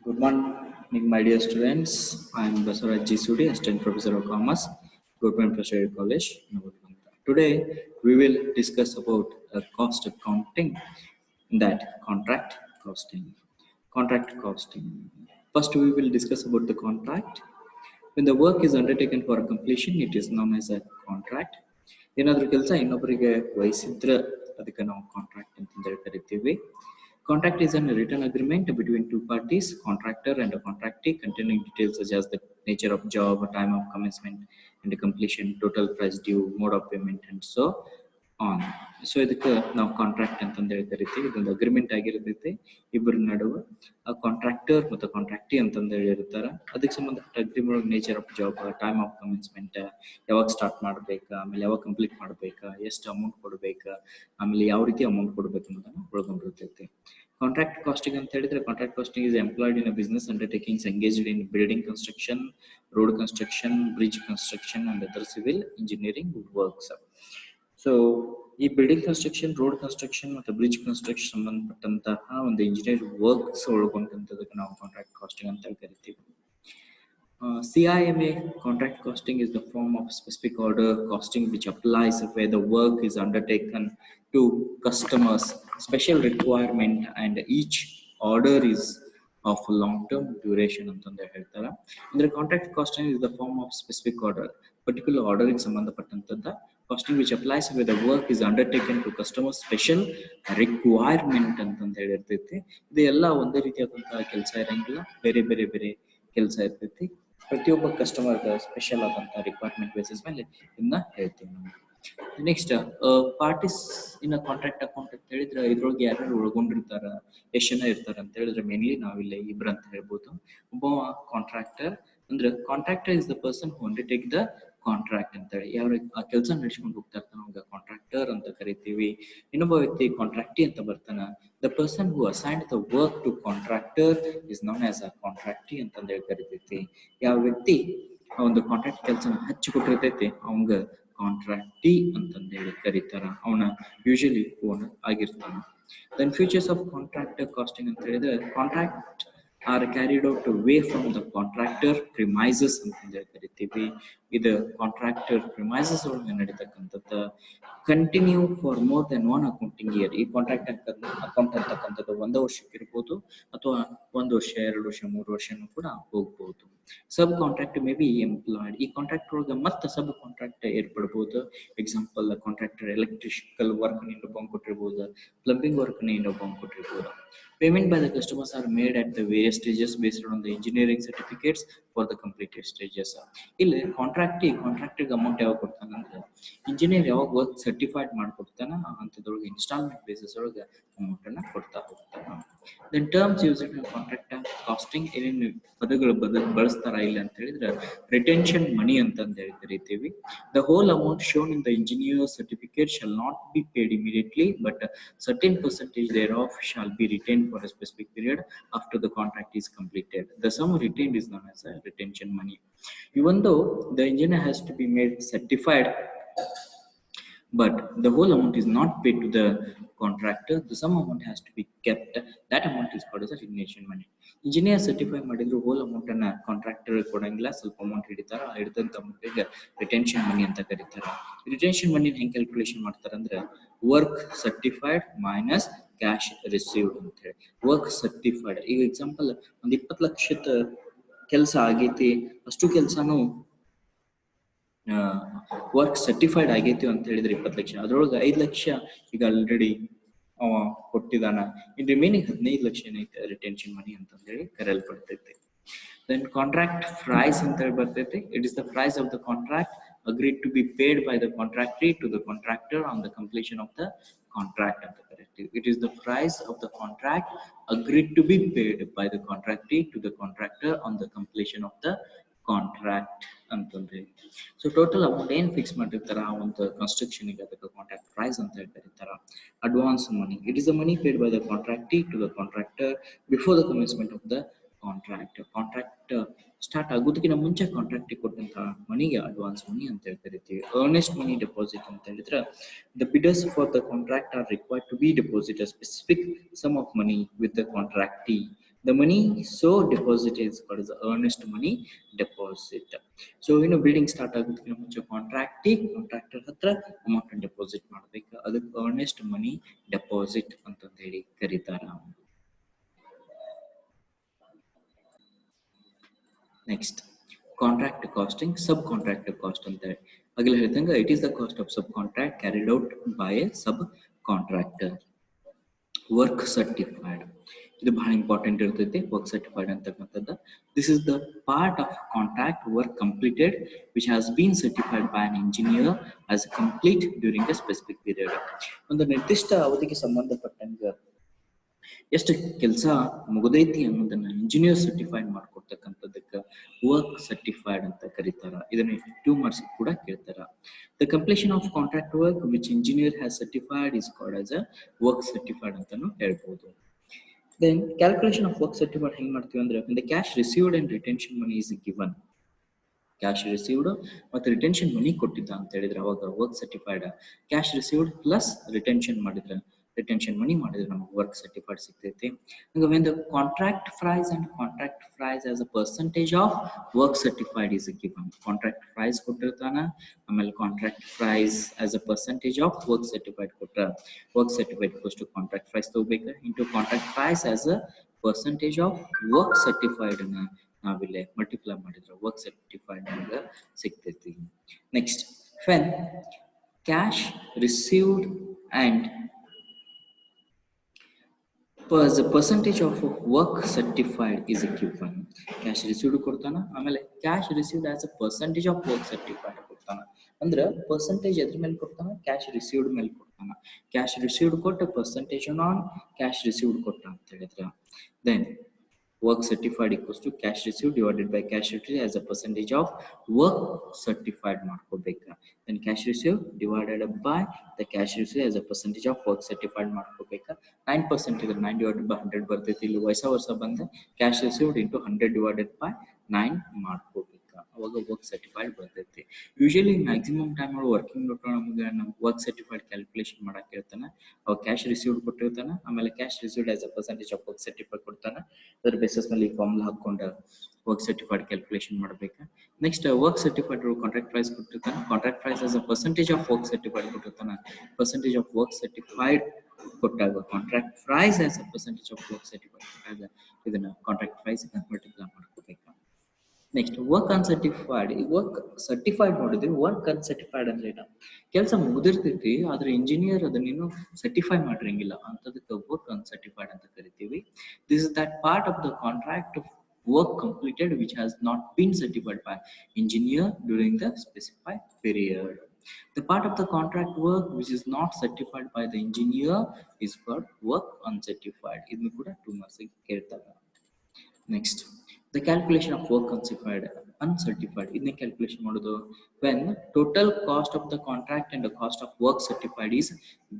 Good morning, my dear students. I am Basaraj G. Sudi, Assistant Professor of Commerce, Government Tertiary College, Navadvipanta. Today, we will discuss about cost accounting, that contract costing. Contract costing. First, we will discuss about the contract. When the work is undertaken for completion, it is known as a contract. ಏನಾದರೂ ಕೆಲಸ ಇನ್ನೊಬ್ಬರಿಗೆ ವಹಿಸಿದ್ರೆ ಅದಕ್ಕೆ ನಾವು contract ಅಂತಂದೇಳಿ ಕರಿತೀವಿ. Contract is a written agreement between two parties, contractor and a contractee, containing details such as the nature of job, time of commencement and completion, total price due, mode of payment, and so on. So ಇದಕ್ಕೆ ನಾವು contract ಅಂತಂದೇಳಿ ಕರಿತೀವಿ. ಇದೊಂದು agreement ಆಗಿರ್ತೈತಿ ಇಬ್ಬರ ನಡುವೆ. ಆ contractor ಮತ್ತು ಕಾಂಟ್ರಾಕ್ಟಿ ಅಂತಂದೇಳಿ ಇರ್ತಾರ. ಅದಕ್ಕೆ ಸಂಬಂಧಪಟ್ಟ agreement nature of job, time of commencement, ಯಾವಾಗ ಸ್ಟಾರ್ಟ್ ಮಾಡ್ಬೇಕಾ, ಆಮೇಲೆ ಯಾವಾಗ ಕಂಪ್ಲೀಟ್ ಮಾಡ್ಬೇಕಾ, ಎಷ್ಟು ಅಮೌಂಟ್ ಕೊಡ್ಬೇಕಾ, ಆಮೇಲೆ ಯಾವ ರೀತಿ ಅಮೌಂಟ್ ಕೊಡ್ಬೇಕು ಅನ್ನೋದನ್ನ ಒಳಗೊಂಡಿರ್ತೈತಿ. Contract costing ಅಂತ ಹೇಳಿದ್ರೆ contract costing is employed in a business undertakings engaged in building construction, road construction, bridge construction and other civil engineering works. So ಈ ಬಿಲ್ಡಿಂಗ್ ಕನ್ಸ್ಟ್ರಕ್ಷನ್, ರೋಡ್ ಕನ್ಸ್ಟ್ರಕ್ಷನ್ ಮತ್ತು ಬ್ರಿಡ್ಜ್ ಕನ್ಸ್ಟ್ರಕ್ಷನ್ ಸಂಬಂಧಪಟ್ಟಂತಹ ಒಂದು engineer works ಒಳಗೊಂಡಂಥದಕ್ಕೆ ನಾವು contract costing ಅಂತ ಕರಿತೀವಿ. CIMA contract costing is the form of specific order costing which applies where the work is undertaken to customers special requirement and each order is of long term duration ಅಂತಂದು ಹೇಳ್ತಾರೆ. ಅಂದ್ರೆ contract costing is the form of specific order, particular order ಗೆ ಸಂಬಂಧಪಟ್ಟಂತದ್ದ costing which applies where the work is undertaken to customer special requirement ಅಂತಂದು ಹೇಳಿರ್ತೈತಿ. ಇದು ಎಲ್ಲ ಒಂದೇ ರೀತಿಯಾದಂತಹ ಕೆಲಸ ಇರಂಗಿಲ್ಲ, ಬೇರೆ ಬೇರೆ ಬೇರೆ ಕೆಲಸ ಇರ್ತೈತಿ. ಪ್ರತಿಯೊಬ್ಬ ಕಸ್ಟಮರ್ ಸ್ಪೆಷಲ್ ಆದಂತಹ ರಿಕ್ವೈರ್ಮೆಂಟ್ ಬೇಸಿಸ್ ಮೇಲೆ ಇದನ್ನ ಹೇಳ್ತೀವಿ ನಾವು. ನೆಕ್ಸ್ಟ್ ಪಾರ್ಟೀಸ್ ಇನ್ ಕಾಂಟ್ರಾಕ್ಟ್ ಅಕೌಂಟ್ ಅಂತ ಹೇಳಿದ್ರೆ ಇದ್ರೊಳಗೆ ಯಾರ್ಯಾರು ಒಳಗೊಂಡಿರ್ತಾರ, ಎಷ್ಟು ಜನ ಇರ್ತಾರ ಅಂತ ಹೇಳಿದ್ರೆ ಮೇನ್ಲಿ ನಾವಿಲ್ಲ ಇಬ್ರು ಅಂತ ಹೇಳ್ಬೋದು. ಒಬ್ಬ ಕಾಂಟ್ರಾಕ್ಟರ್ ಅಂದ್ರೆ contractor is the person who undertake the contract ಅಂತ ಹೇಳಿ ಯಾವ ಆ ಕೆಲಸ ನಡೆಸ್ಕೊಂಡು ಹೋಗ್ತಾ ಇರ್ತಾನ ಅವಾಗ ಕಾಂಟ್ರಾಕ್ಟರ್ ಅಂತ ಕರಿತೀವಿ. ಇನ್ನೊಬ್ಬ ವ್ಯಕ್ತಿ ಕಾಂಟ್ರಾಕ್ಟಿ ಅಂತ ಬರ್ತಾನ. The person who assigned the work to contractor is known as a contractee ಅಂತಂದೇಳಿ ಕರಿತೈತಿ. ಯಾವ ವ್ಯಕ್ತಿ ಆ ಒಂದು ಕಾಂಟ್ರಾಕ್ಟ್ ಕೆಲಸನ ಹಚ್ಚಿಕೊಟ್ಟಿರ್ತೈತಿ ಅವಂಗ ಕಾಂಟ್ರಾಕ್ಟಿ ಅಂತಂದೇಳಿ ಕರೀತಾರ. ಅವನ ಯೂಶಲಿ ಓನರ್ ಆಗಿರ್ತಾನ. Then features of contract costing ಅಂತ ಹೇಳಿದ್ರೆ contract are carried out away from the contractor premises ಅಂತಂದೇಳಿ ಕರಿತೀವಿ. ಇದು ಕಾಂಟ್ರಾಕ್ಟರ್ ಪ್ರಿಮೈಸಸ್ ಒಳಗೆ ನಡೀತಕ್ಕಂಥದ್ದು continue for more than one accounting year. ಈ ಕಾಂಟ್ರಾಕ್ಟ್ ಅಕೌಂಟ್ ಅಂತಕ್ಕಂಥದ್ದು 1 ವರ್ಷಕ್ಕೆ ಇರ್ಬೋದು ಅಥವಾ 1 ವರ್ಷ, 2 ವರ್ಷ, 3 ವರ್ಷನೂ ಕೂಡ ಹೋಗ್ಬೋದು. Sub contract may be employed. ಈ ಕಾಂಟ್ರಾಕ್ಟ್ ಒಳಗೆ ಮತ್ತೆ ಸಬ್ ಕಾಂಟ್ರಾಕ್ಟ್ ಏರ್ಪಡ್ಬೋದು. ಎಕ್ಸಾಂಪಲ್ ಕಾಂಟ್ರಾಕ್ಟರ್ ಎಲೆಕ್ಟ್ರಿಕಲ್ ವರ್ಕ್ ಇನ್ನೊಬ್ಬ ಕೊಟ್ಟಿರ್ಬೋದು, ಪ್ಲಂಬಿಂಗ್ ವರ್ಕ್ ಇನ್ನೊಬ್ಬ ಕೊಟ್ಟಿರ್ಬೋದು. Payment by the customers are made at the various stages based on the engineering certificates for the completed stages. ಇಲ್ಲಿ ಕಾಂಟ್ರಾಕ್ಟಿಗೆ amount ಯಾವಾಗ ಕೊಡ್ತಾನೆ ಅಂದ್ರೆ ಇಂಜಿನಿಯರ್ ಯಾವಾಗ ವರ್ಕ್ ಸರ್ಟಿಫೈಡ್ ಮಾಡ್ಕೊಡ್ತಾನ ಅಂತದ್ರೊಳಗೆ ಇನ್ಸ್ಟಾಲ್ಮೆಂಟ್ ಬೇಸಿಸ್ ಒಳಗೆ ಅಮೌಂಟ್ ಅನ್ನ ಕೊಡ್ತಾ ಹೋಗ್ತಾನ. Then terms use in contract costing ಏನೇನು ಪದಗಳು ಬಳಸ್ತಾರ ಇಲ್ಲ ಅಂತ ಹೇಳಿದ್ರೆ ರಿಟೆನ್ಷನ್ ಮನಿ ಅಂತಂದು ಹೇಳಿ ಕರಿತೀವಿ. The whole amount shown in the engineer certificate shall not be paid immediately but certain percentage thereof shall be retained for a specific period after the contract is completed. The sum retained is known as a retention money. Even though the engineer has to be made certified, but the whole amount is not paid to the contractor, the sum amount has to be kept. That amount is called as a retention money. Engineer certify ಮಾಡಿದ್ರು whole amount ಅನ್ನ contractor ಕೊಡಂಗಿಲ್ಲ, ಸ್ವಲ್ಪ amount ಹಿಡಿತಾರ. ಹಿಡಿದಂತ ಅಮೌಂಟಿಗೆ retention ಮನಿ ಅಂತ ಕರೀತಾರ. Retention ಮನಿ ಹೆಂಗ್ calculation ಮಾಡ್ತಾರ ಅಂದ್ರೆ work certified minus cash received ಅಂತ ಹೇಳಿ. ವರ್ಕ್ ಸರ್ಟಿಫೈಡ್ ಈಗ ಎಕ್ಸಾಂಪಲ್ ಒಂದ್ 20 ಲಕ್ಷದ ಕೆಲಸ ಆಗೈತಿ, ಅಷ್ಟು ಕೆಲಸನೂ ವರ್ಕ್ ಸರ್ಟಿಫೈಡ್ ಆಗೈತಿ ಅಂತ ಹೇಳಿದ್ರೆ 20 ಲಕ್ಷ, ಅದ್ರೊಳಗೆ 5 ಲಕ್ಷ ಈಗ ಆಲ್ರೆಡಿ ಅವ ಕೊಟ್ಟಿದಾನ. ಇನ್ ರಿಮೈನಿಂಗ್ 15 ಲಕ್ಷ ಏನೈತೆ ರಿಟೆನ್ಷನ್ ಮನಿ ಅಂತಂದೇಳಿ ಕರೆಯಲ್ಪಡ್ತೈತಿ. ದೆನ್ ಕಾಂಟ್ರಾಕ್ಟ್ ಪ್ರೈಸ್ ಅಂತ ಹೇಳಿ ಬರ್ತೈತಿ. It is the price of the contract agreed to be paid by the contractee to the contractor on the completion of the contract ಅಂತ ಕರಿತೀವಿ. It is the price of the contract agreed to be paid by the contractee to the contractor on the completion of the contract ಅಂತಂದ್ರೆ. So total amount ಏನ್ fix ಮಾಡಿರ್ತಾರ ಆ ಒಂದು construction ಗೆ ಅದಕ್ಕೆ contract price ಅಂತ ಹೇಳಿ ಕರೀತಾರ. Advance money it is the money paid by the contractee to the contractor before the commencement of the contract. Contract start ಆಗೋದಕ್ಕಿಂತ ಮುಂಚೆ ಕಾಂಟ್ರಾಕ್ಟ್ ಕೊಟ್ಟಂತಹ ಮನಿಗೆ ಅಡ್ವಾನ್ಸ್ ಮನಿ ಅಂತ ಹೇಳಿ ಕರಿತೀವಿ. ಅರ್ನೆಸ್ಟ್ ಮನಿ ಡೆಪಾಸಿಟ್ ಅಂತ ಹೇಳಿದ್ರೆ the bidders for the contract are required to be deposit a specific sum of money with the contractee The money so deposited is called as the earnest money deposit. So building start ಆಗೋದಕ್ಕಿಂತ ಮುಂಚೆ contractor ಹತ್ರ amount deposit ಮಾಡಬೇಕು, ಅದಕ್ಕೆ earnest money deposit ಅಂತಂದು ಹೇಳಿ ಕರೀತಾರ. Next contract costing, subcontract cost ಅಂತ ಹೇಳಿ ಆಗಲೇ ಹೇಳ್ದಂಗೆ it is the cost of subcontract carried out by a subcontractor. Work certified, ಇದು ಬಹಳ ಇಂಪಾರ್ಟೆಂಟ್ ಇರ್ತೈತಿ. ವರ್ಕ್ ಸರ್ಟಿಫೈಡ್ ಅಂತಕ್ಕಂಥದ್ದು, this is the part of contract work completed which has been certified by an engineer as complete during a specific period. ಒಂದು ನಿರ್ದಿಷ್ಟ ಅವಧಿಗೆ ಸಂಬಂಧಪಟ್ಟಂಗೆ ಎಷ್ಟು ಕೆಲಸ ಮುಗಿದೈತಿ ಅನ್ನೋದನ್ನ ಇಂಜಿನಿಯರ್ ಸರ್ಟಿಫೈಡ್ ಮಾಡ್ಕೊಡ್ತಕ್ಕಂಥದ್ದಕ್ಕೆ ವರ್ಕ್ ಸರ್ಟಿಫೈಡ್ ಅಂತ ಕರೀತಾರ. ಇದನ್ನ 2 ಮಾರ್ಕ್ಸ್ ಕೂಡ ಕೇಳ್ತಾರ. The completion of contract work which engineer has certified is called as a work certified ಅಂತಾನು ಹೇಳ್ಬೋದು. Then calculation of work certified ಹೆಂಗ್ ಮಾಡ್ತೀವಿ ಅಂದ್ರೆ, the cash received and retention money is given. Cash received ಮತ್ತು retention money ಕೊಟ್ಟಿದ್ದ ಅಂತ ಹೇಳಿದ್ರೆ ಅವಾಗ work certified. Cash received plus retention ಮಾಡಿದ್ರೆ, ರಿಟೆನ್ಷನ್ ಮನಿ ಮಾಡಿದ್ರೆ ನಮಗೆ ವರ್ಕ್ ಸರ್ಟಿಫೈಡ್ ಸಿಗ್ತೈತಿ. ಈಗ when the contract price and contract price as a percentage of work certified is given, contract price ಕೊಟ್ಟಿರ್ತಾನ, ಆಮೇಲೆ contract price as a percentage of work certified ಕೊಟ್ಟ, work certified equals to contract price ತಗೋಬೇಕು into contract price as a percentage of work certified ನ ನಾವಿಲ್ಲಿ multiply ಮಾಡಿದ್ರೆ work certified ನಮ್ಗೆ ಸಿಗ್ತೈತಿ. Next when cash received and the percentage of work certified is given, cash received ಕೊಡ್ತಾನ, ಆಮೇಲೆ cash received as a percentage of work certified ಕೊಡ್ತಾನ. ಅಂದ್ರೆ percentage ಎದ್ರ ಮೇಲೆ ಕೊಡ್ತಾನ, ಕ್ಯಾಶ್ ರಿಸೀವ್ಡ್ ಮೇಲೆ ಕೊಡ್ತಾನ. ಕ್ಯಾಶ್ ರಿಸೀವ್ಡ್ ಕೊಟ್ಟ ಪರ್ಸೆಂಟೇಜ್ ಆನ್ ಕ್ಯಾಶ್ ರಿಸೀವ್ಡ್ ಕೊಟ್ಟ ಅಂತ ಹೇಳಿದ್ರೆ, then work certified equals to cash received divided by cash received as a percentage of work certified ಮಾಡ್ಕೋಬೇಕು. then cash received divided by the cash received as a percentage of work certified ಮಾಡ್ಕೋಬೇಕು. 9% ಇದೆ, 9 divided by 100 ಬರ್ತೈತಿ. ಇಲ್ಲಿ ವಯಸ್ಸ ವರ್ಷ ಬಂದ cash received into 100 divided by 9 ಮಾಡ್ಕೋಬೇಕು, ಅವಾಗ ವರ್ಕ್ ಸರ್ಟಿಫೈಡ್ ಬರ್ತೈತಿ. Usually maximum time working note ನಮ್ಗೆ ವರ್ಕ್ ಸರ್ಟಿಫೈಡ್ ಕ್ಯಾಲ್ಕುಲೇಷನ್ ಮಾಡಕ್ ಹೇಳ್ತಾನೆ. ಅವಾಗ ಕ್ಯಾಶ್ ರಿಸೀವ್ಡ್ ಕೊಟ್ಟಿರ್ತಾನ, ಆಮೇಲೆ cash received as a percentage of work certified ಕೊಡ್ತಾನೆ. ಅದರ ಬೇಸಿಸ್ ಮೇಲೆ ಈ ಫಾರ್ಮುಲಾ ಹಾಕೊಂಡು ವರ್ಕ್ ಸರ್ಟಿಫೈಡ್ ಕ್ಯಾಲ್ಕುಲೇಷನ್ ಮಾಡಬೇಕು. Next work certified contract price ಕೊಟ್ಟಿರ್ತಾನೆ, contract price as a percentage of work certified ಕೊಟ್ಟಿರ್ತಾನೆ. ಪರ್ಸೆಂಟೇಜ್ ಆಫ್ ವರ್ಕ್ ಸರ್ಟಿಫೈಡ್ ಕೊಟ್ಟಾಗ contract price as a percentage of work certified ಕೊಟ್ಟಾಗ ಇದನ್ನ ಕಾಂಟ್ರಾಕ್ಟ್ ಪ್ರೈಸ್ ಮಲ್ಟಿಪ್ಲೈ ಮಾಡ್ಕೋಬೇಕು. Next work uncertified. ಈ work certified ನೋಡಿದ್ರೆ work uncertified ಅಂದ್ರೆ ಏನು, ಕೆಲಸ ಮುಗಿದಿರ್ತೈತಿ ಆದ್ರೆ ಇಂಜಿನಿಯರ್ ಅದನ್ನೇನು ಸರ್ಟಿಫೈ ಮಾಡಿರಂಗಿಲ್ಲ ಅಂತದಕ್ಕೆ ವರ್ಕ್ ಅನ್ಸರ್ಟಿಫೈಡ್ ಅಂತ ಕರಿತೀವಿ. This is that part of the contract work completed which has not been certified by engineer during the specified period. The part of the contract work which is not certified by the engineer is called work uncertified. ಇದನ್ನು ಕೂಡ 2 marks ಕೇಳ್ತಾರೆ. Next, the calculation of work uncertified. ಇದನ್ನ calculation ಮಾಡೋದು when total cost of the contract and the cost of work certified is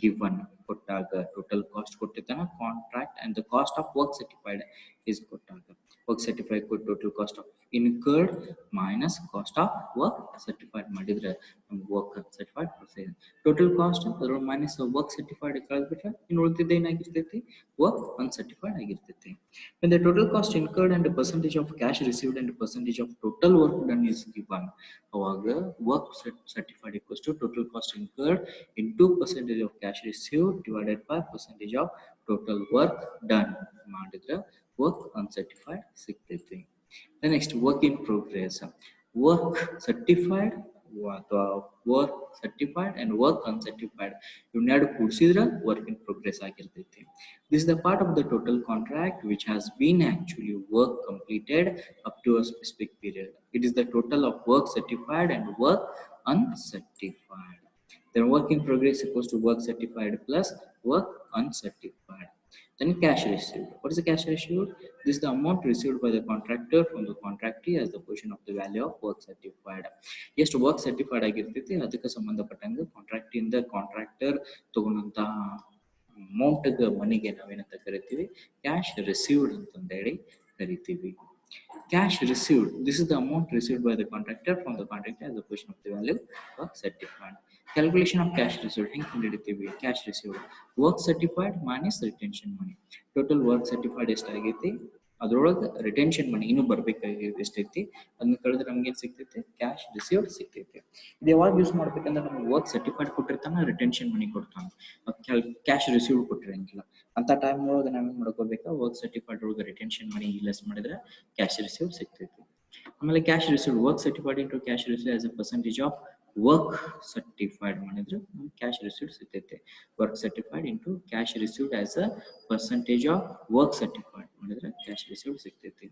given. ಕೊಟ್ಟಾಗ total cost ಕೊಟ್ಟಿರ್ತಾನೆ, contract and the cost of work certified is ಕೊಟ್ಟಾಗ work certified total cost of incurred minus cost of work certified ಮಾಡಿದ್ರೆ ನಮ್ಗೆ work certified ಬರ್ತದೆ. total cost ಅದರ minus work certified ಕಳೆದ್ಬಿಟ್ರೆ ಇನ್ನು ಉಳಿದಿದ್ದ ಏನಾಗಿರ್ತೈತಿ, work uncertified ಆಗಿರ್ತೈತಿ. when the total cost incurred and the percentage of cash received and the percentage of total work done is given, ಅವಾಗ work certified equals to total cost incurred into percentage of cash received divided by percentage of total work done ಮಾಡಿದ್ರೆ work uncertified ಸಿಗ್ತೈತಿ. The next work in progress. Work certified ಅಥವಾ work certified and work uncertified ಇವನ್ನೆರಡು ಕೂಡಿಸಿದ್ರೆ work in progress ಆಗಿರ್ತೈತಿ. This is the part of the total contract which has been actually work completed up to a specific period. It is the total of work certified and work uncertified. Then work in progress equals to work certified plus work uncertified. Then cash received. What is the cash received? This is the amount received by the contractor from the contractee as the portion of the value of work certified. ಎಷ್ಟು work certified ಆಗಿರ್ತೈತಿ ಅದಕ್ಕೆ ಸಂಬಂಧಪಟ್ಟಂಗೆ contract ಇಂದ contractor ತಗೊಂಡಂತ amount ಮನಿಗೆ ನಾವೇನಂತ ಕರಿತೀವಿ, cash received ಅಂತಂದೇಳಿ ಕರಿತೀವಿ. Cash received. This is the amount received by the contractor from the contractor as a portion of the value work certified. Calculation of cash received. ಹೆಂಗೆ ಕಂಡುಹಿಡಿತೀವಿ? Cash received work certified minus retention money. Total work certified ಎಷ್ಟಾಗೈತಿ, ಅದ್ರೊಳಗೆ retention ಮನಿ ಇನ್ನೂ ಬರ್ಬೇಕಾಗಿದ್ದು ಎಷ್ಟೈತಿ ಅದನ್ನ ಕಳೆದ್ರೆ ನಮ್ಗೆ ಏನ್ ಸಿಗ್ತೈತೆ cash received ಸಿಗ್ತೈತೆ. ಇದು ಯಾವಾಗ ಯೂಸ್ ಮಾಡ್ಬೇಕಂದ್ರೆ ನಮ್ಗೆ ವರ್ಕ್ ಸರ್ಟಿಫೈಡ್ ಕೊಟ್ಟಿರ್ತಾನ ರಿಟೆನ್ಷನ್ ಮನಿ ಕೊಡ್ತಾನೆ ಕ್ಯಾಶ್ ರಿಸೀವ್ಡ್ ಕೊಟ್ಟಿರಂಗಿಲ್ಲ ಅಂತ ಟೈಮ್ ಒಳಗೆ ನಾವೇನ್ ಮಾಡ್ಕೋಬೇಕಾ ವರ್ಕ್ ಸರ್ಟಿಫೈಡ್ ಒಳಗೆ ರಿಟೆನ್ಷನ್ ಮನಿ ಲೆಸ್ ಮಾಡಿದ್ರೆ ಕ್ಯಾಶ್ ರಿಸೀವ್ಡ್ ಸಿಗ್ತೈತಿ. ಆಮೇಲೆ cash received work certified into cash received as a percentage of work certified ಮಾಡಿದ್ರೆ ಕ್ಯಾಶ್ ರಿಸೀವ್ಡ್ ಸಿಗ್ತೈತೆ. Work certified into cash received as a percentage of work certified ಮಾಡಿದ್ರೆ cash received ಸಿಗ್ತೈತಿ.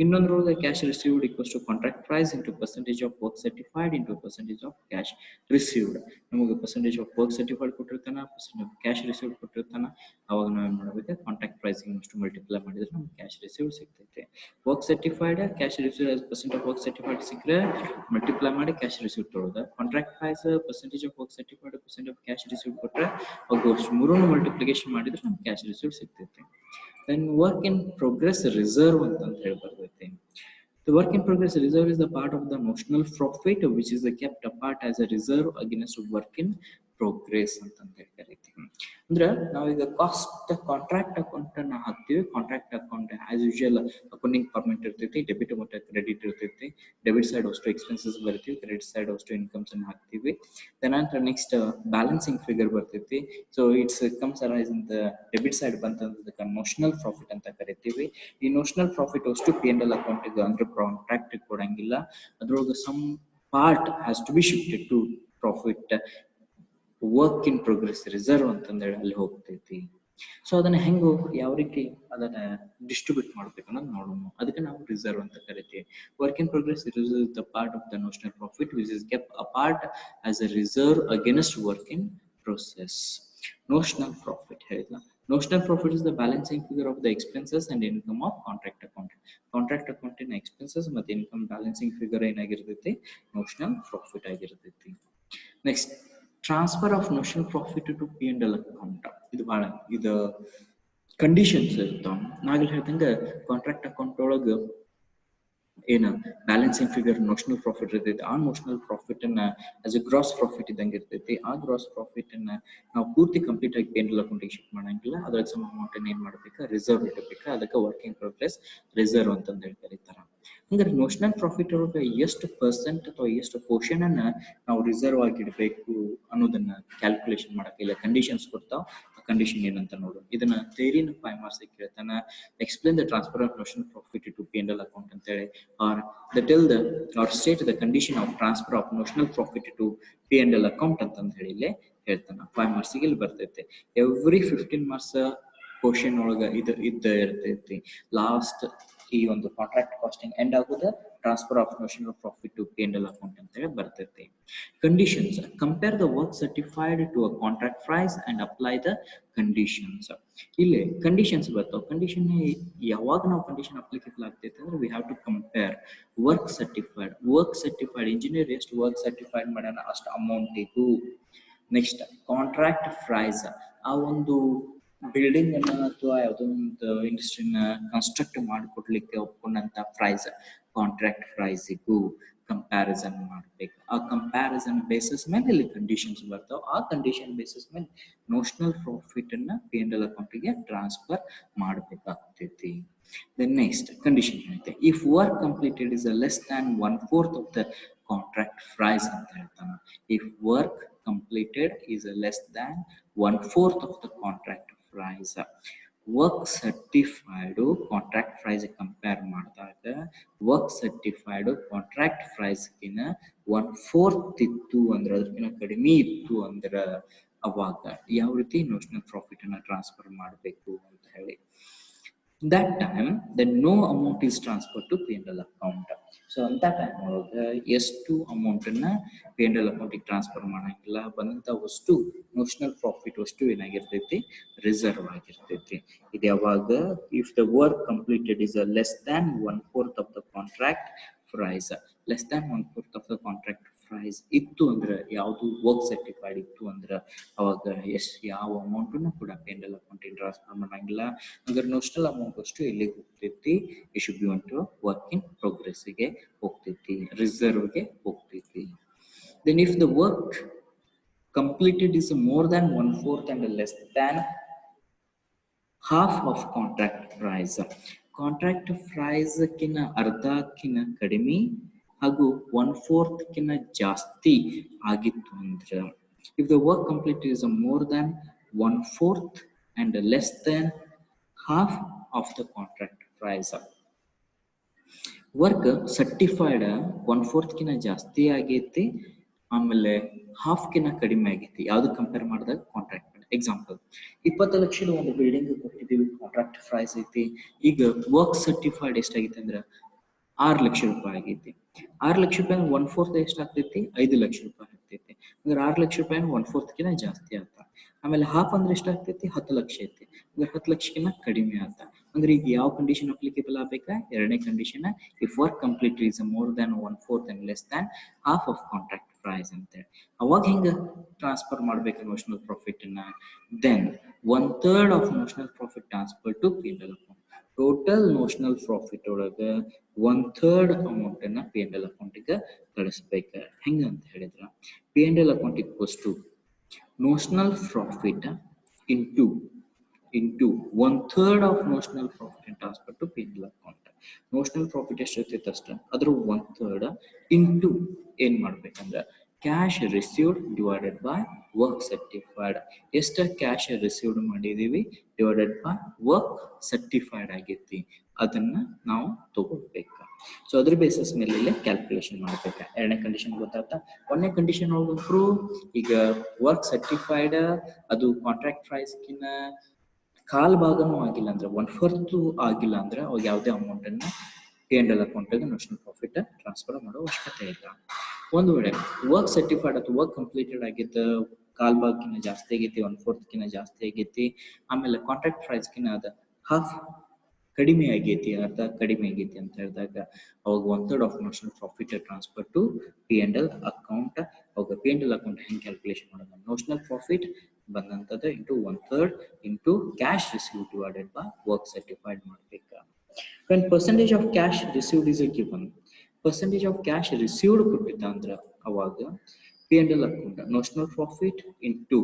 ಇನ್ನೊಂದ್ರೊಳಗೆ cash received equals to contract price into percentage of work certified into percentage of cash received. ನಮಗೆ percentage of work certified ಕೊಟ್ಟಿರ್ತಾನ percentage cash received ಕೊಟ್ಟಿರ್ತಾನ ಅವಾಗ ನಾವೇನ್ ಮಾಡಬೇಕು contract pricing ಅಷ್ಟು ಮಲ್ಟಿಪ್ಲೈ ಮಾಡಿದ್ರೆ ನಮ್ಗೆ ಕ್ಯಾಶ್ ರಿಸೀವ್ಡ್ ಸಿಗ್ತೈತೆ. Work certified cash received as percent of work certified ಸಿಕ್ಕರೆ ಮಲ್ಟಿಪ್ಲೈ ಮಾಡಿ ಕ್ಯಾಶ್ ರಿಸೀವ್ಡ್ ತೊಗೊಳೋದು. Contract price percentage of work certified percent of cash received ಕೊಟ್ಟರೆ ಅವು ಮೂರನ್ನು ಮಲ್ಟಿಪ್ಲಿಕೇಶನ್ ಮಾಡಿದ್ರೆ ನಮ್ಗೆ ಕ್ಯಾಶ್ ರಿಸೀವ್ಡ್ ಸಿಗ್ತೈತೆ. Then work in progress reserve ಅಂತ ಹೇಳಿ ಬರ್ತೈತೆ. The work in progress reserve is the part of the notional profit which is kept apart as a reserve against work in progress ಅಂತ ಹೇಳಿ ಕರಿತೀವಿ. ಅಂದ್ರೆ ನಾವೀಗ ಕಾಸ್ಟ್ ಕಾಂಟ್ರಾಕ್ಟ್ ಅಕೌಂಟ್ ಅನ್ನ ಹಾಕ್ತಿವಿ. Contract account as usual accounting format ಇರ್ತೈತಿ. Debit ಮತ್ತು credit ಇರ್ತೈತಿ. ಡೆಬಿಟ್ ಸೈಡ್ ಅಷ್ಟು ಎಕ್ಸ್ಪೆನ್ಸಸ್ ಬರ್ತೀವಿ, ಕ್ರೆಡಿಟ್ ಸೈಡ್ ಅಷ್ಟು ಇನ್ಕಮ್ಸ್ ಅನ್ನು ಹಾಕ್ತಿವಿ. ನಂತರ ನೆಕ್ಸ್ಟ್ ಬ್ಯಾಲೆನ್ಸಿಂಗ್ ಫಿಗರ್ ಬರ್ತೈತಿ. So it's comes arise in the debit side ಬಂತಂದ್ರೆ ನೋಷನಲ್ ಪ್ರಾಫಿಟ್ ಅಂತ ಕರಿತೀವಿ. ಈ ನೋಷನಲ್ ಪ್ರಾಫಿಟ್ ಅಷ್ಟು P&L ಅಕೌಂಟ್ ಅಂದ್ರೆ ಕಾಂಟ್ರಾಕ್ಟ್ ಕೊಡಂಗಿಲ್ಲ. ಅದ್ರೊಳಗೆ some part has to be shifted to profit work in progress reserve ಅಂತಂದೇಳಿ ಅಲ್ಲಿ ಹೋಗ್ತೈತಿ. ಸೊ ಅದನ್ನ ಹೆಂಗು ಯಾವ ರೀತಿ ಅದನ್ನ ಡಿಸ್ಟ್ರಿಬ್ಯೂಟ್ ಮಾಡ್ಬೇಕು ಅನ್ನೋದು ನೋಡೋಣ. ಅದಕ್ಕೆ ನಾವು ರಿಸರ್ವ್ ಅಂತ ಕರಿತೀವಿ. Work in progress reserve is the part of the notional profit which is kept apart as a reserve against work in process. Notional profit ಹೇಳಿದ್ನ. Notional profit is the balancing figure of the expenses and income of contract account. Contract account in expenses ಮತ್ತು income balancing figure ಏನಾಗಿರ್ತೈತಿ notional profit ಆಗಿರ್ತೈತಿ. Next, transfer of notional profit to P&L account. ಇದು ಬಹಳ ಇದು conditions ಇರ್ತಾವ. ನಾಗಲ್ಲಿ ಹೇಳ್ದಂಗೆ contract account ಒಳಗೆ ಏನು balancing figure notional profit ಇರ್ತೈತಿ. ಆ ನೋಷನಲ್ ಪ್ರಾಫಿಟ್ ಅನ್ನ ಆಸ್ ಎ ಗ್ರಾಸ್ ಪ್ರಾಫಿಟ್ ಇದ್ದಂಗೆ ಇರ್ತೈತಿ. ಆ ಗ್ರಾಸ್ ಪ್ರಾಫಿಟ್ ಅನ್ನ ನಾವು ಪೂರ್ತಿ ಕಂಪ್ಲೀಟ್ ಆಗಿ P&L ಅಕೌಂಟಿಗೆ ಶಿಫ್ಟ್ ಮಾಡಂಗಿಲ್ಲ. ಅದ್ರಾಗ ಸಮ್ ಅಮೌಂಟ್ ಏನ್ ಮಾಡ್ಬೇಕಾ ರಿಸರ್ವ್ ಇಡಬೇಕಾ. ಅದಕ್ಕೆ ವರ್ಕಿಂಗ್ ಪ್ರೋಗ್ರೆಸ್ ರಿಸರ್ವ್ ಅಂತಂದು ಹೇಳಿ ಕರೀತಾರ. ಅಂದ್ರೆ ನೋಷನಲ್ ಪ್ರಾಫಿಟ್ ಒಳಗೆ ಎಷ್ಟು ಪರ್ಸೆಂಟ್ ಅಥವಾ ಎಷ್ಟು ಪೋರ್ಷನ್ ಅನ್ನ ನಾವು ರಿಸರ್ವ್ ಆಗಿ ಇಡಬೇಕು ಅನ್ನೋದನ್ನ ಕ್ಯಾಲ್ಕುಲೇಷನ್ ಮಾಡಕ್ಕೆ ಇಲ್ಲ ಕಂಡೀಷನ್ಸ್ ಕೊಡ್ತಾವ. ಕಂಡೀಷನ್ ಏನಂತ ನೋಡು. ಇದನ್ನ ಥಿಯರಿನ 5 ಮಾರ್ಕ್ಸ್ ಕೇಳ್ತಾನ. Explain the transfer of notional profit to P&L account ಅಂತ ಹೇಳಿ or tell the or state the condition of transfer of notional profit to P&L account ಅಂತಂದು ಹೇಳಿ ಇಲ್ಲೇ ಹೇಳ್ತಾನ. 5 ಮಾರ್ಕ್ಸ್ ಇಲ್ಲಿ ಬರ್ತೈತೆ. ಎವ್ರಿ 15 ಮಾರ್ಕ್ಸ್ ಕ್ವಶನ್ ಒಳಗೆ ಇದು ಇರ್ತೈತಿ. ಲಾಸ್ಟ್ ಈ ಒಂದು ಕಾಂಟ್ರಾಕ್ಟ್ ಕಾಸ್ಟಿಂಗ್ ಎಂಡ್ ಆಗೋದು transfer of notional profit to P&L account ಅಂತ ಹೇಳಿ ಬರ್ತೈತಿ. Conditions compare the work certified to a contract price and apply the conditions. ಇಲ್ಲಿ ಕಂಡೀಷನ್ಸ್ ಬರ್ತಾವ. ಕಂಡೀಷನ್ ಯಾವಾಗ ನಾವು ಕಂಡೀಷನ್ ಅಪ್ಲಿಕೇಬಲ್ ಆಗ್ತೈತೆ ಅಂದ್ರೆ we have to compare work certified engineer ಎಷ್ಟು ವರ್ಕ್ ಸರ್ಟಿಫೈಡ್ ಮಾಡ್ಯಾನ ಅಷ್ಟು ಅಮೌಂಟಿಗೂ. ನೆಕ್ಸ್ಟ್ ಕಾಂಟ್ರಾಕ್ಟ್ ಪ್ರೈಸ್ ಆ ಒಂದು ಬಿಲ್ಡಿಂಗ್ ಅನ್ನ ಅಥವಾ ಯಾವುದೋ ಒಂದು ಇಂಡಸ್ಟ್ರಿನ ಕನ್ಸ್ಟ್ರಕ್ಟ್ ಮಾಡಿಕೊಡ್ಲಿಕ್ಕೆ ಒಪ್ಕೊಂಡಂತ ಪ್ರೈಸ್ ಕಾಂಟ್ರಾಕ್ಟ್ ಪ್ರೈಸಿಗೂ ಕಂಪ್ಯಾರಿಸನ್ ಮಾಡ್ಬೇಕು. ಆ ಕಂಪ್ಯಾರಿಸನ್ ಬೇಸಿಸ್ ಮೇಲೆ ಇಲ್ಲಿ ಕಂಡೀಷನ್ಸ್ ಬರ್ತಾವ. ಆ ಕಂಡೀಷನ್ ಬೇಸಿಸ್ ಮೇಲೆ ನೋಷನಲ್ ಪ್ರಾಫಿಟ್ ಅನ್ನ P&L ಅಕೌಂಟಿಗೆ ಟ್ರಾನ್ಸ್ಫರ್ ಮಾಡಬೇಕಾಗ್ತೈತಿ. Then next condition ಐತೆ. If work completed is less than 1/4 of the contract price ಅಂತ ಹೇಳ್ತಾನ. If work completed is less than 1/4 of the contract price. Work certified contract price compare ಮಾಡಿದಾಗ work certified contract ಪ್ರೈಸ್ಗಿನ 1/4 ಇತ್ತು ಅಂದ್ರೆ ಅದಕ್ಕಿಂತ ಕಡಿಮೆ ಇತ್ತು ಅಂದ್ರೆ ಅವಾಗ ಯಾವ ರೀತಿ ನೋಷನಲ್ ಪ್ರಾಫಿಟ್ ಅನ್ನ ಟ್ರಾನ್ಸ್ಫರ್ ಮಾಡಬೇಕು ಅಂತ ಹೇಳಿ. That time then no amount is transferred to P&L account. So ಅಂತ ಟೈಮ್ ಒಳಗೆ ಎಷ್ಟು ಅಮೌಂಟ್ ಅನ್ನ P&L ಅಕೌಂಟಿಗೆ ಟ್ರಾನ್ಸ್ಫರ್ ಮಾಡಂಗಿಲ್ಲ. ಬಂದಂತ ವಸ್ತು ನೋಷನಲ್ ಪ್ರಾಫಿಟ್ ವಸ್ತು ಏನಾಗಿರ್ತೈತಿ ರಿಸರ್ವ್ ಆಗಿರ್ತೈತಿ. ಇದು ಯಾವಾಗ if the work completed is less than 1/4 of the contract price. Less than 1/4 of the contract price ಇತ್ತು ಅಂದ್ರೆ ಯಾವುದು ವರ್ಕ್ ಸರ್ಟಿಫೈಡ್ ಇತ್ತು ಅಂದ್ರೆ ಅವಾಗ ಯಾವ ಅಮೌಂಟನ್ನು ಕೂಡ P&L ಅಕೌಂಟಿಗೆ ಟ್ರಾನ್ಸ್ಫರ್ ಮಾಡಂಗಿಲ್ಲ. ಅಂದ್ರೆ ನೋಷನಲ್ ಅಮೌಂಟ್ ಅಷ್ಟು ಎಲ್ಲಿಗೆ ಹೋಗ್ತೈತಿ it should be to work in ಪ್ರೋಗ್ರೆಸ್ಗೆ ಹೋಗ್ತೈತಿ, ರಿಸರ್ವ್ಗೆ ಹೋಗ್ತೈತಿ. Then if the work completed is more than 1/4 and less than half of contract price. Contract price ಕಿನ್ನ ಅರ್ಧಕ್ಕಿನ್ನ ಕಡಿಮೆ ಹಾಗೂ 1/4 ಕಿನ್ನ ಜಾಸ್ತಿ ಆಗಿತ್ತು ಅಂದ್ರೆ, if the work completed is more than 1/4 and less than half of the contract price, work certified 1/4 ಕಿನ್ನ ಜಾಸ್ತಿ ಆಗೈತಿ, ಆಮೇಲೆ ಹಾಫ್ ಕಿನ್ನ ಕಡಿಮೆ ಆಗೈತಿ. ಯಾವ್ದು ಕಂಪೇರ್ ಮಾಡಿದಾಗ ಕಾಂಟ್ರಾಕ್ಟ್. ಎಕ್ಸಾಂಪಲ್, 20 ಲಕ್ಷದ ಒಂದು ಬಿಲ್ಡಿಂಗ್ ಕೊಟ್ಟಿದ್ದೀವಿ, ಕಾಂಟ್ರಾಕ್ಟ್ ಪ್ರೈಸ್ ಐತಿ. ಈಗ ವರ್ಕ್ ಸರ್ಟಿಫೈಡ್ ಎಷ್ಟಾಗೈತಿ ಅಂದ್ರೆ 6 ಲಕ್ಷ ರೂಪಾಯಿ ಆಗೈತಿ. 6 ಲಕ್ಷ ರೂಪಾಯಿ 1/4 ಎಷ್ಟಾಗ್ತೈತಿ? 5 ಲಕ್ಷ ರೂಪಾಯಿ ಆಗ್ತೈತಿ. ಅಂದ್ರೆ 6 ಲಕ್ಷ ರೂಪಾಯಿ 1/4 ಕಿನ್ನ ಜಾಸ್ತಿ ಆತ. ಆಮೇಲೆ ಹಾಫ್ ಅಂದ್ರೆ ಎಷ್ಟಾಗ್ತೈತಿ? 10 ಲಕ್ಷ ಐತಿ. ಅಂದ್ರೆ 10 ಲಕ್ಷಕ್ಕಿಂತ ಕಡಿಮೆ ಆತ. ಅಂದ್ರೆ ಈಗ ಯಾವ ಕಂಡೀಷನ್ ಅಪ್ಲಿಕೇಬಲ್ ಆಗ್ಬೇಕಾ? ಎರಡನೇ condition, if work complete is more than 1/4 and less than half of contract price ಅಂತೇಳಿ. ಅವಾಗ ಹೆಂಗ ಟ್ರಾನ್ಸ್ಫರ್ ಮಾಡ್ಬೇಕು ನೋಷನಲ್ ಪ್ರಾಫಿಟ್ ಅನ್ನ? Then 1/3 of notional profit transfer to P&L account. Total notional profit ಒಳಗ 1/3 ಅಮೌಂಟ್ ಅನ್ನ P&L ಅಕೌಂಟಿಗೆ ಕಳಿಸ್ಬೇಕ. ಹೆಂಗ ಅಂತ ಹೇಳಿದ್ರ, P&L account equals to notional profit into 1/3 of notional profit and transfer to P&L account. notional profit ಎಷ್ಟಿರ್ತೈತೆ ಅಷ್ಟ ಅದ್ರ 1/3 into ಏನ್ ಮಾಡ್ಬೇಕಂದ್ರ cash received divided by work certified. ಎಷ್ಟು ಕ್ಯಾಶ್ ರಿಸೀವ್ಡ್ ಮಾಡಿದೀವಿ ಡಿವೈಡೆಡ್ ಬೈ ವರ್ಕ್ ಸರ್ಟಿಫೈಡ್ ಆಗೈತಿ, ಅದನ್ನ ನಾವು ತಗೋಬೇಕು. ಸೊ ಅದ್ರ ಬೇಸಿಸ್ ಮೇಲೆ ಕ್ಯಾಲ್ಕುಲೇಷನ್ ಮಾಡ್ಬೇಕು. ಎರಡನೇ ಕಂಡೀಷನ್ ಗೊತ್ತಾಗ್ತಾ? ಒಂದನೇ ಕಂಡೀಷನ್ ಒಳಗಂತೂ ಈಗ ವರ್ಕ್ ಸರ್ಟಿಫೈಡ್ ಅದು ಕಾಂಟ್ರಾಕ್ಟ್ ಪ್ರೈಸ್ ಕಿನ್ನ ಕಾಲ್ ಭಾಗನೂ ಆಗಿಲ್ಲ ಅಂದ್ರೆ 1/4 ಆಗಿಲ್ಲ ಅಂದ್ರೆ ಅವಾಗ ಯಾವುದೇ ಅಮೌಂಟ್ ಅನ್ನ P&L ಅಕೌಂಟ್ಗೆ ನೋಷನಲ್ ಪ್ರಾಫಿಟ್ ಟ್ರಾನ್ಸ್ಫರ್ ಮಾಡೋ ಅವಶ್ಯಕತೆ ಇಲ್ಲ. ಒಂದು ವೇಳೆ ವರ್ಕ್ ಸರ್ಟಿಫೈಡ್ ಅಥವಾ ವರ್ಕ್ ಕಂಪ್ಲೀಟೆಡ್ ಆಗಿದ್ದ ಕಾಲ್ ಭಾಗಕ್ಕಿಂತ ಜಾಸ್ತಿ ಆಗೈತಿ, 1/4 ಕಿನ್ನ ಜಾಸ್ತಿ ಆಗೈತಿ, ಆಮೇಲೆ ಕಾಂಟ್ರಾಕ್ಟ್ ಪ್ರೈಸ್ ಕಿನ್ನ ಅದ ಹಾಫ್ ಕಡಿಮೆ ಆಗೈತಿ, ಅರ್ಧ ಕಡಿಮೆ ಆಗೈತಿ ಅಂತ ಹೇಳಿದಾಗ ಅವಾಗ 1/3 of notional profit transfer to P&L account. ಅವಾಗ P&L ಅಕೌಂಟ್ ಹೆಂಗೆ ಕ್ಯಾಲ್ಕುಲೇಷನ್ ಮಾಡೋದು? ನೋಷನಲ್ ಪ್ರಾಫಿಟ್ ಬಂದಂತದ್ದು into 1/3 into cash received divided by work certified ಮಾಡ್ಬೇಕು. When percentage of cash received is a given, percentage of cash received ಕೊಟ್ಟಿದ್ದ ಅಂದ್ರೆ ಅವಾಗ P&L account notional profit into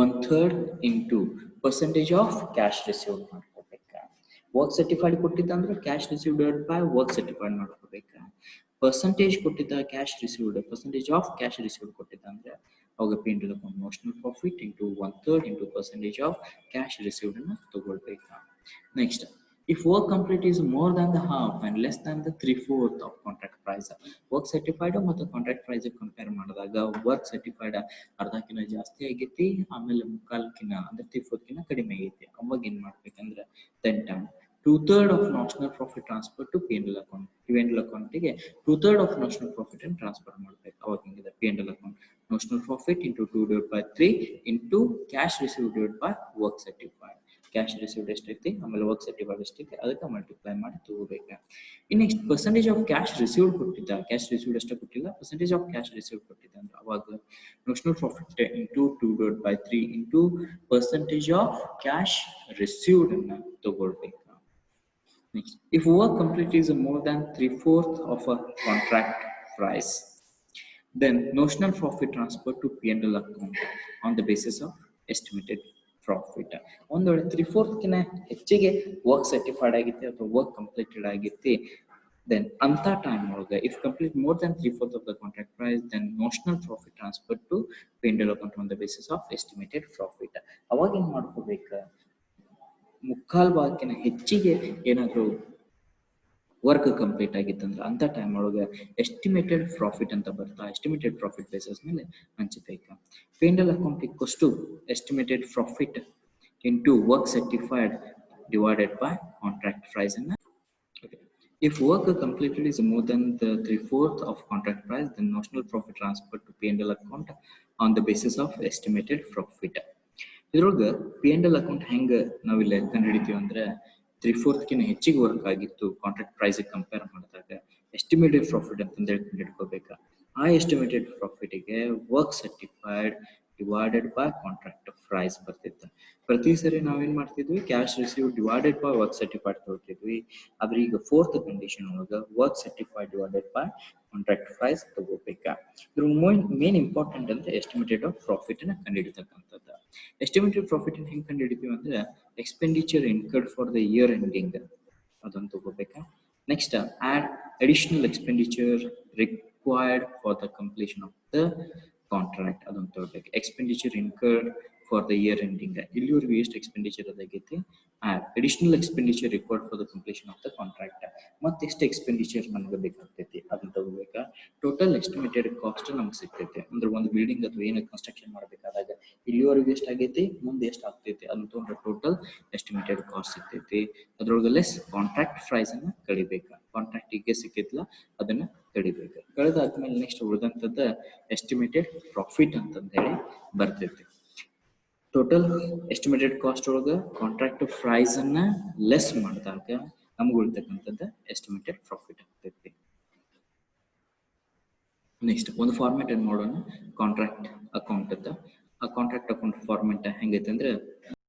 1/3 into percentage of cash received ಮಾಡ್ಕೋಬೇಕ. Work certified ಕೊಟ್ಟಿದ್ದ ಅಂದ್ರೆ cash received divided by work certified ಮಾಡ್ಕೋಬೇಕ. Percentage ಕೊಟ್ಟಿದ್ದ cash received, percentage of cash received ಕೊಟ್ಟಿದ್ದ ಅಂದ್ರೆ ಅವಾಗ P&L account notional profit into 1/3 into percentage of cash received ಅನ್ನ ತಗೊಳ್ಬೇಕ. Next, if work complete is more than the half and less than the 3/4 of contract price, work certified ಮತ್ತು contract price compare ಮಾಡಿದಾಗ work certified ಅರ್ಧಕ್ಕಿಂತ ಜಾಸ್ತಿ ಆಗೈತಿ, ಆಮೇಲೆ ಮುಕ್ಕಾಲ್ಕಿನ್ನ ಅಂದ್ರೆ 3/4 ಕಿನ್ನ ಕಡಿಮೆ ಆಗೈತಿ. ಅವಾಗ ಏನ್ ಮಾಡ್ಬೇಕಂದ್ರೆ then time 2/3 of notional profit transfer to P&L account. P&L ಅಕೌಂಟಿಗೆ 2/3 of notional profit ಅನ್ನು ಟ್ರಾನ್ಸ್ಫರ್ ಮಾಡ್ಬೇಕು. ಅವಾಗ ಹೆಂಗಿದೆ P&L account notional profit into 2/3 into cash received divided by work certified. Cash received ಎಷ್ಟೈತಿ ಆಮೇಲೆ ವರ್ಕ್ ಸರ್ಟಿಫೈಡ್ ಎಷ್ಟೈತಿ ಅದಕ್ಕೆ ಮಲ್ಟಿಪ್ಲೈ ಮಾಡಿ ತಗೋಬೇಕು. ಇನ್ನು next percentage of cash received ಕೊಟ್ಟಿದ್ದ, ಕ್ಯಾಶ್ ರಿಸೀವ್ಡ್ ಎಷ್ಟು ಕೊಟ್ಟಿಲ್ಲ, ಪರ್ಸೆಂಟೇಜ್ ಆಫ್ ಕ್ಯಾಶ್ ರಿಸೀವ್ಡ್ ಕೊಟ್ಟಿದ್ದ ಅಂದ್ರೆ ಅವಾಗ notional profit into 2/3 into percentage of cash received ಅನ್ನ ತಗೊಳ್ಬೇಕು. Next, if work complete is more than 3/4 of a contract price, then notional profit transfer to P&L account on the basis of estimated profit. ಒಂದ್ ವೇಳೆ 3/4 ಕಿನ್ನ ಹೆಚ್ಚಿಗೆ work certified ಆಗಿತ್ತು ಅಥವಾ work completed ಆಗಿತ್ತು, then ಅಂತ time ಒಳಗೆ if complete more than 3/4 of the contract price, then notional profit transfer to P&L account on the basis of estimated profit. ಅವಾಗ ಏನ್ ಮಾಡ್ಕೋಬೇಕ? ಮುಕ್ಕಾಲ್ ಭಾಗಕ್ಕಿಂತ ಹೆಚ್ಚಿಗೆ ಏನಾದ್ರು ವರ್ಕ್ ಕಂಪ್ಲೀಟ್ ಆಗಿತ್ತಂದ್ರೆ ಅಂತ ಟೈಮ್ ಒಳಗೆ ಎಸ್ಟಿಮೇಟೆಡ್ ಪ್ರಾಫಿಟ್ ಅಂತ ಬರ್ತಾ, ಎಸ್ಟಿಮೇಟೆಡ್ ಪ್ರಾಫಿಟ್ ಬೇಸಿಸ್ ಮೇಲೆ ಹಂಚಬೇಕು. P&L account equals to estimated profit into work certified divided by contract price ಅನ್ನ. If work completed is more than the 3/4 of contract price, then notional profit transferred to P&L account on the basis of estimated profit. ಇದ್ರೊಳಗೆ P&L account ಹೆಂಗ ನಾವಿಲ್ಲಿ ಕಂಡುಹಿಡಿತೀವಿ ಅಂದ್ರೆ 3/4 ಕಿನ್ನ ಹೆಚ್ಚಿಗೆ work ಆಗಿತ್ತು contract price compare ಮಾಡಿದಾಗ estimated profit ಅಂತಂದೇಳಿ ಕಂಡುಹಿಡ್ಕೋಬೇಕು. ಆ ಎಸ್ಟಿಮೇಟೆಡ್ ಪ್ರಾಫಿಟ್ಗೆ work certified divided by contract price ಬರ್ತಿತ್ತು. ಪ್ರತಿ ಸರಿ ನಾವೇನ್ ಮಾಡ್ತಿದ್ವಿ, cash receive divided by work certified ತಗೋತಿದ್ವಿ. ಆದ್ರೆ ಈಗ ಫೋರ್ತ್ ಕಂಡೀಷನ್ ಒಳಗ work certified divided by contract price ತಗೋಬೇಕಾ. ಇದ್ರ ಮೇನ್ ಇಂಪಾರ್ಟೆಂಟ್ ಅಂದ್ರೆ ಎಸ್ಟಿಮೇಟೆಡ್ ಆಫ್ ಪ್ರಾಫಿಟ್ ನ ಕಂಡುಹಿಡಿತಕ್ಕಂಥದ್ದು. ಎಸ್ಟಿಮೇಟೆಡ್ ಪ್ರಾಫಿಟ್ ಹೆಂಗ್ ಕಂಡುಹಿಡಿತೀವಿ ಅಂದ್ರೆ expenditure incurred for the year ending ಅದನ್ನು ತಗೋಬೇಕಾ. Next add additional expenditure required for the completion of the contract ಅದನ್ನು ತಗೋಬೇಕು. Expenditure incurred for the year ending ಇಲ್ಲಿವರೆಗೂ ಎಷ್ಟು ಎಕ್ಸ್ಪೆಂಡಿಚರ್ ಅದಾಗೈತಿ, additional expenditure required for the completion of the contract ಮತ್ತೆ ಎಷ್ಟು expenditure ನಮ್ಗೆ ಬೇಕಾಗ್ತೈತಿ ಅದನ್ನ ತಗೋಬೇಕಾ. ಟೋಟಲ್ ಎಸ್ಟಿಮೇಟೆಡ್ ಕಾಸ್ಟ್ ನಮ್ಗೆ ಸಿಗ್ತೈತಿ. ಅಂದ್ರೆ ಒಂದು ಬಿಲ್ಡಿಂಗ್ ಅಥವಾ ಏನು ಕನ್ಸ್ಟ್ರಕ್ಷನ್ ಮಾಡಬೇಕಾದಾಗ ಇಲ್ಲಿವರೆಗೂ ಎಷ್ಟು ಆಗೈತಿ, ಮುಂದೆ ಎಷ್ಟು ಆಗ್ತೈತಿ ಅದನ್ನ ತಗೊಂಡ್ರೆ ಟೋಟಲ್ ಎಸ್ಟಿಮೇಟೆಡ್ ಕಾಸ್ಟ್ ಸಿಗ್ತೈತಿ. ಅದ್ರೊಳಗೆ ಲೆಸ್ ಕಾಂಟ್ರಾಕ್ಟ್ ಪ್ರೈಸ್ ಅನ್ನ ಕಳಿಬೇಕಾ. ಕಾಂಟ್ರಾಕ್ಟ್ ಈಗ ಸಿಕ್ಕಿದ್ಲ ಅದನ್ನ ಕಡಿಬೇಕು. ಕಳೆದಾದ್ಮೇಲೆ ನೆಕ್ಸ್ಟ್ ಉಳಿದಂತದ್ದ ಎಸ್ಟಿಮೇಟೆಡ್ ಪ್ರಾಫಿಟ್ ಅಂತಂದ ಹೇಳಿ ಬರ್ತೈತಿ. ಟೋಟಲ್ ಎಸ್ಟಿಮೇಟೆಡ್ ಕಾಸ್ಟ್ ಒಳಗ ಕಾಂಟ್ರಾಕ್ಟ್ ಪ್ರೈಸ್ ಅನ್ನ ಲೆಸ್ ಮಾಡಿದಾಗ ನಮ್ಗೆ ಉಳಿತಕ್ಕಂಥದ್ದು ಎಸ್ಟಿಮೇಟೆಡ್ ಪ್ರಾಫಿಟ್ ಆಗ್ತೈತಿ. ನೆಕ್ಸ್ಟ್ ಒಂದು ಫಾರ್ಮೆಟ್ ಏನ್ ಮಾಡೋಣ, ಕಾಂಟ್ರಾಕ್ಟ್ ಅಕೌಂಟ್ ಅಂತ. ಆ ಕಾಂಟ್ರಾಕ್ಟ್ ಅಕೌಂಟ್ ಫಾರ್ಮೆಟ್ ಹೆಂಗೈತೆ ಅಂದ್ರೆ